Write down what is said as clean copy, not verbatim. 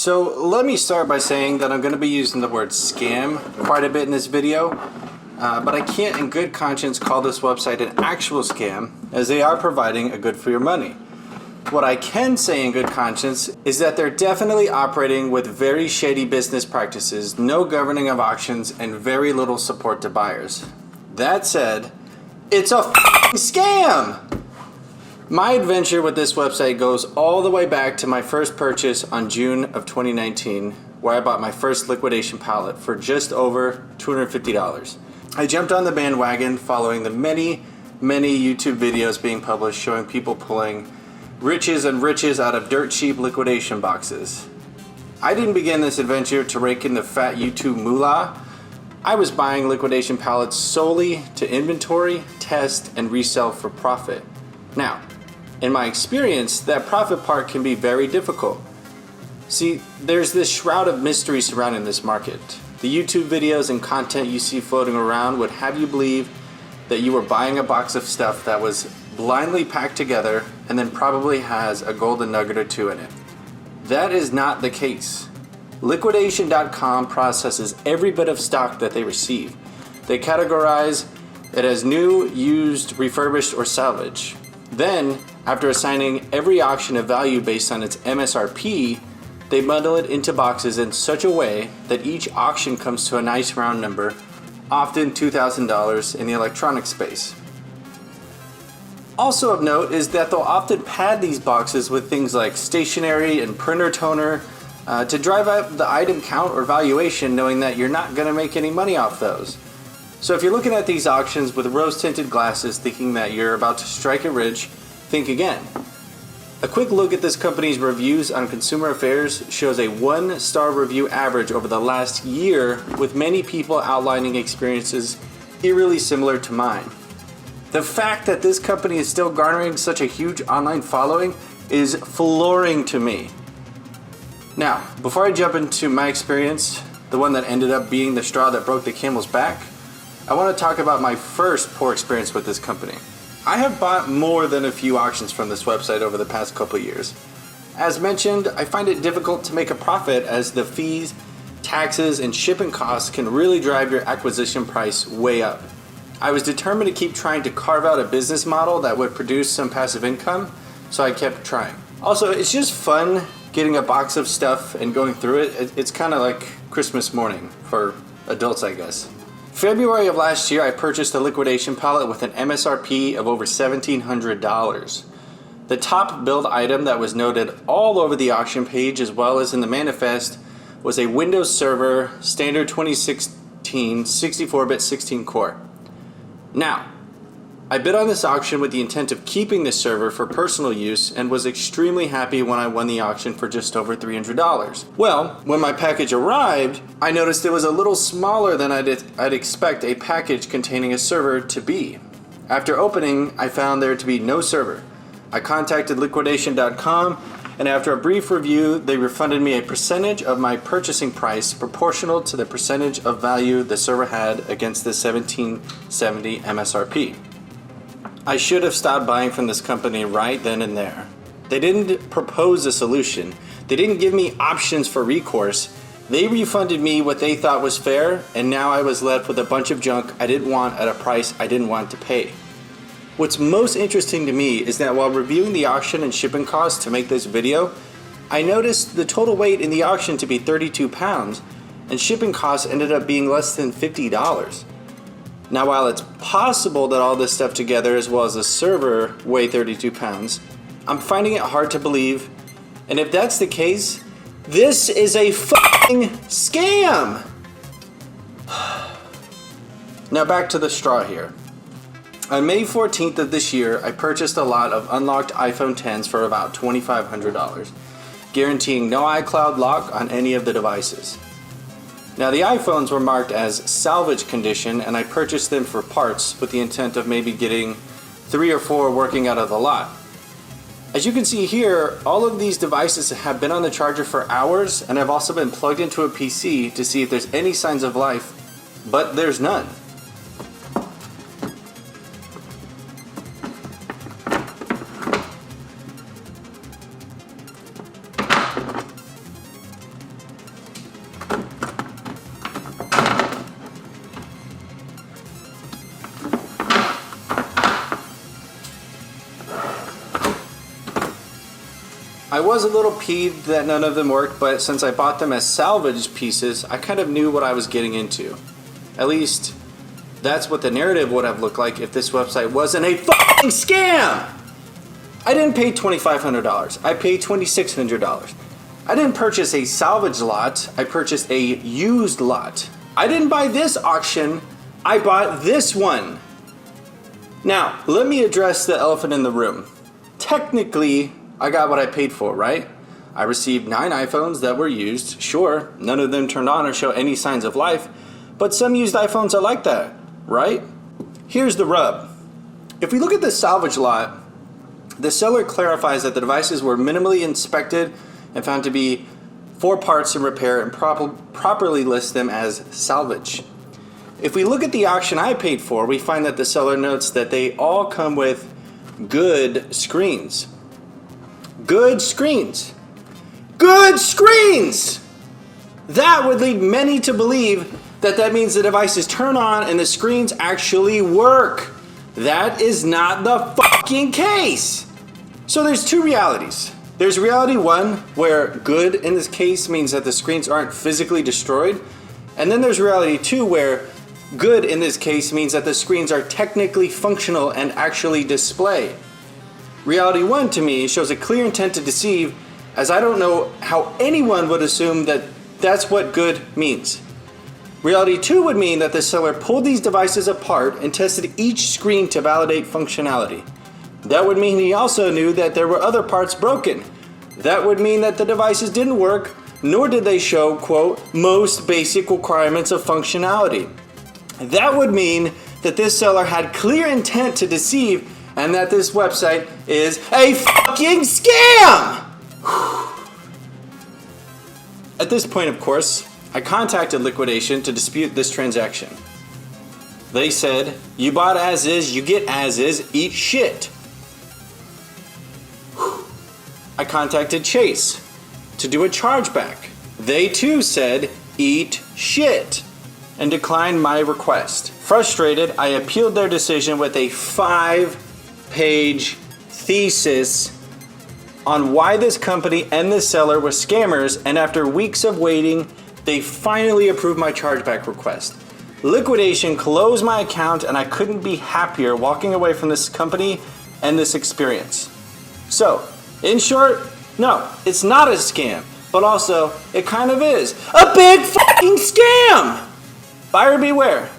So let me start by saying that I'm going to be using the word scam quite a bit in this video, but I can't in good conscience call this website an actual scam, as they are providing a good for your money. What I can say in good conscience is that they're definitely operating with very shady business practices, no governing of auctions, and very little support to buyers. That said, it's a f***ing scam! My adventure with this website goes all the way back to my first purchase on June of 2019, where I bought my first liquidation pallet for just over $250. I jumped on the bandwagon following the many YouTube videos being published showing people pulling riches and riches out of dirt cheap liquidation boxes. I didn't begin this adventure to rake in the fat YouTube moolah. I was buying liquidation pallets solely to inventory, test, and resell for profit. Now, in my experience, that profit part can be very difficult. See, there's this shroud of mystery surrounding this market. The YouTube videos and content you see floating around would have you believe that you were buying a box of stuff that was blindly packed together and then probably has a golden nugget or two in it. That is not the case. Liquidation.com processes every bit of stock that they receive. They categorize it as new, used, refurbished, or salvage. Then, after assigning every auction a value based on its MSRP, they bundle it into boxes in such a way that each auction comes to a nice round number, often $2,000 in the electronic space. Also of note is that they'll often pad these boxes with things like stationery and printer toner to drive up the item count or valuation, knowing that you're not going to make any money off those. So if you're looking at these auctions with rose-tinted glasses thinking that you're about to strike it rich, think again. A quick look at this company's reviews on Consumer Affairs shows a 1-star review average over the last year, with many people outlining experiences eerily similar to mine. The fact that this company is still garnering such a huge online following is flooring to me. Now, before I jump into my experience, the one that ended up being the straw that broke the camel's back, I want to talk about my first poor experience with this company. I have bought more than a few auctions from this website over the past couple of years. As mentioned, I find it difficult to make a profit as the fees, taxes, and shipping costs can really drive your acquisition price way up. I was determined to keep trying to carve out a business model that would produce some passive income, so I kept trying. Also, it's just fun getting a box of stuff and going through it. It's kind of like Christmas morning for adults, I guess. February of last year, I purchased a liquidation pallet with an MSRP of over $1,700. The top billed item that was noted all over the auction page as well as in the manifest was a Windows Server standard 2016 64-bit 16-core. Now, I bid on this auction with the intent of keeping this server for personal use and was extremely happy when I won the auction for just over $300. Well, when my package arrived, I noticed it was a little smaller than I'd expect a package containing a server to be. After opening, I found there to be no server. I contacted Liquidation.com, and after a brief review, they refunded me a percentage of my purchasing price proportional to the percentage of value the server had against the $1,770 MSRP. I should have stopped buying from this company right then and there. They didn't propose a solution. They didn't give me options for recourse. They refunded me what they thought was fair, and now I was left with a bunch of junk I didn't want at a price I didn't want to pay. What's most interesting to me is that while reviewing the auction and shipping costs to make this video, I noticed the total weight in the auction to be 32 pounds, and shipping costs ended up being less than $50. Now, while it's possible that all this stuff together, as well as the server, weigh 32 pounds, I'm finding it hard to believe. And if that's the case, this is a f***ing scam! Now back to the straw here. On May 14th of this year, I purchased a lot of unlocked iPhone Xs for about $2,500, guaranteeing no iCloud lock on any of the devices. Now, the iPhones were marked as salvage condition, and I purchased them for parts with the intent of maybe getting 3 or 4 working out of the lot. As you can see here, all of these devices have been on the charger for hours, and I've also been plugged into a PC to see if there's any signs of life, but there's none. I was a little peeved that none of them worked, but since I bought them as salvaged pieces, I kind of knew what I was getting into. At least, that's what the narrative would have looked like if this website wasn't a fucking scam! I didn't pay $2,500. I paid $2,600. I didn't purchase a salvage lot. I purchased a used lot. I didn't buy this auction. I bought this one. Now, let me address the elephant in the room. Technically, I got what I paid for, right? I received 9 iPhones that were used. Sure, none of them turned on or show any signs of life, but some used iPhones are like that, right? Here's the rub. If we look at the salvage lot, the seller clarifies that the devices were minimally inspected and found to be 4 parts in repair and properly list them as salvage. If we look at the auction I paid for, we find that the seller notes that they all come with good screens. Good screens. Good screens! That would lead many to believe that means the devices turn on and the screens actually work. That is not the fucking case. So there's 2 realities. There's reality 1, where good in this case means that the screens aren't physically destroyed. And then there's reality 2, where good in this case means that the screens are technically functional and actually display. Reality 1 to me shows a clear intent to deceive, as I don't know how anyone would assume that that's what good means. Reality 2 would mean that the seller pulled these devices apart and tested each screen to validate functionality. That would mean he also knew that there were other parts broken. That would mean that the devices didn't work, nor did they show, quote, most basic requirements of functionality. That would mean that this seller had clear intent to deceive and that this website is a fucking scam! At this point, of course, I contacted Liquidation to dispute this transaction. They said, you bought as is, you get as is, eat shit. I contacted Chase to do a chargeback. They too said, eat shit, and declined my request. Frustrated, I appealed their decision with a 5-page thesis on why this company and the seller were scammers, and after weeks of waiting, they finally approved my chargeback request. Liquidation closed my account, and I couldn't be happier walking away from this company and this experience. So, in short, no, it's not a scam, but also, it kind of is a big fucking scam! Buyer beware.